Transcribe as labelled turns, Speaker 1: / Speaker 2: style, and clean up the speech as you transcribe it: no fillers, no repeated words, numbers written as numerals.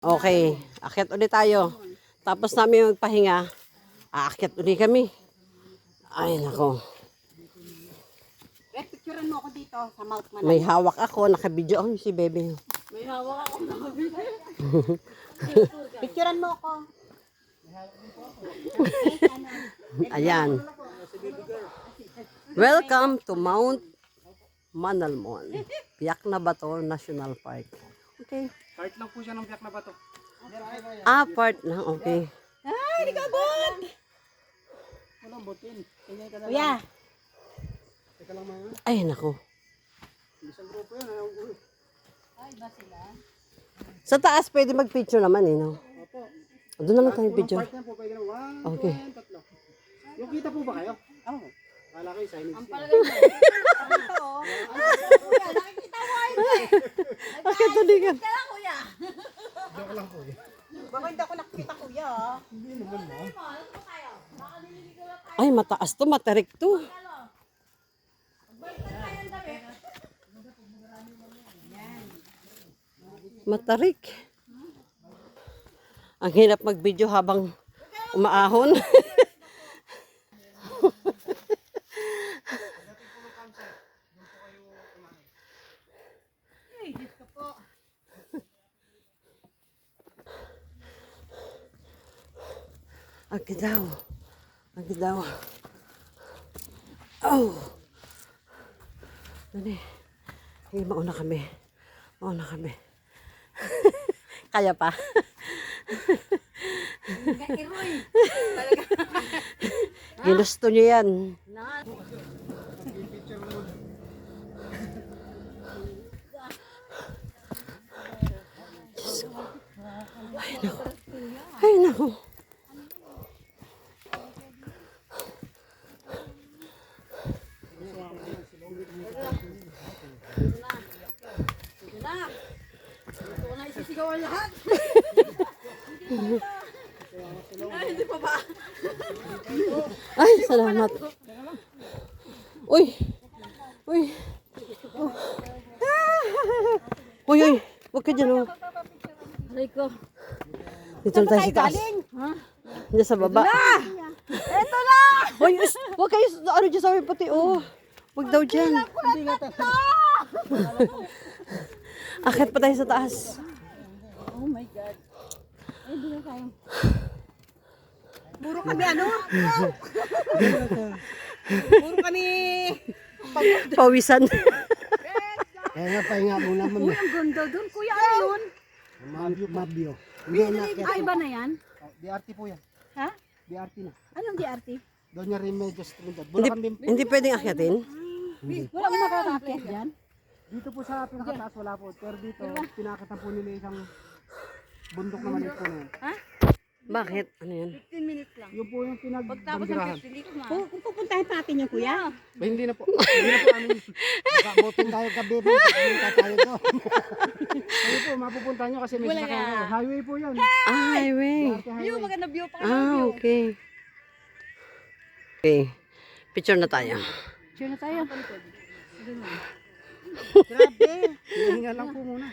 Speaker 1: Okay, akyat ulit tayo. Tapos namin magpahinga, aakyat ulit kami. Ay, nako.
Speaker 2: Picturean mo ako dito sa Mount Manal.
Speaker 1: May hawak ako, nakabidyo ako si Bebe.
Speaker 2: May hawak ako, nakabidyo. Picturean mo ako.
Speaker 1: Ayan. Welcome to Mount Manalmon, Piak na Bato National Park. Okay.
Speaker 3: Part lang po siya ng Piak na Bato.
Speaker 1: Part lang, okay.
Speaker 2: Ay, hindi ka good!
Speaker 3: Walang butin.
Speaker 2: Kuya,
Speaker 3: Teka lang mga.
Speaker 1: Ay, nako.
Speaker 3: Isang grupo yan. Ayaw ko.
Speaker 1: Sa taas, pwede mag-picture naman eh, no?
Speaker 3: Opo.
Speaker 1: Doon na lang tayo picture.
Speaker 3: Part yan po. Pwede na. 1,
Speaker 1: Okay.
Speaker 3: 2, 3. Yung kita po ba kayo? Oo. Kala kayo signage. Ang
Speaker 2: palagay mo. Ito, oh. Kuya, nakikita mo ay
Speaker 1: Okay, tuloy ka.
Speaker 2: Kaya kuya.
Speaker 3: Joke lang po.
Speaker 2: Baka hindi ako nakikita kuya.
Speaker 3: Hindi naman mo.
Speaker 1: Ay, mataas to, matarik to. Matarik. Ang hirap mag-video habang umaahon. Ang gidaw. Ang gidaw. Oh. Dali. Hey, mauna kami. Mauna kami. Kaya pa. Ginusto nyo yan. Ay, naku. Ay, naku.
Speaker 2: Isisigawan lahat. Ay, hindi pa ba?
Speaker 1: Ay, salamat. Uy. Uy. Uy, uy. Huwag ka dyan, oh.
Speaker 2: Aray ko.
Speaker 1: Dito na tayo sa taas. Diyan sa baba.
Speaker 2: Ito na!
Speaker 1: Uy, huwag kayo, ano dyan sa may puti, oh. Huwag daw dyan. Akit pa tayo sa taas.
Speaker 2: Oh my God. Ay, hindi na tayo. Puro kami ano? Puro kami...
Speaker 1: Pawisan.
Speaker 3: Kaya nga pahinga muna man.
Speaker 2: Uy, ang ganda dun. Kuya, ano yun?
Speaker 3: Mabio. Hindi na.
Speaker 2: Ah, iba na yan?
Speaker 3: BRT po yan.
Speaker 2: Ha?
Speaker 3: BRT na.
Speaker 2: Anong DRT?
Speaker 3: Doon niya rin medyo Trinidad.
Speaker 1: Hindi,
Speaker 3: Bulacan din.
Speaker 1: hindi pwedeng akyatin.
Speaker 2: Wala akong makakakit dyan.
Speaker 3: Dito po sa pinakataas wala po. Pero dito, pinakatan po nila isang bundok na maliit po na yan.
Speaker 1: Bakit? Ano yan?
Speaker 2: 15 minutes lang.
Speaker 3: Yun po yung
Speaker 2: Pagtapos ng
Speaker 3: pinagbandirahan.
Speaker 2: 15 minutes na. Kung pupuntahin pa natin yung kuya.
Speaker 3: Hindi na po. Hindi na po amin. Botin tayo gabi po. Pupunta tayo doon. Ayun po, mapupunta nyo kasi may
Speaker 2: Wala
Speaker 3: sasakyan
Speaker 2: nga.
Speaker 3: kayo. Highway po yan.
Speaker 1: Ah, highway.
Speaker 3: BRT
Speaker 2: View,
Speaker 3: highway.
Speaker 2: maganda view pa.
Speaker 1: Okay. Okay. Picture na tayo.
Speaker 2: Sure na tayo.
Speaker 3: Grabe. Hinihinga lang po muna.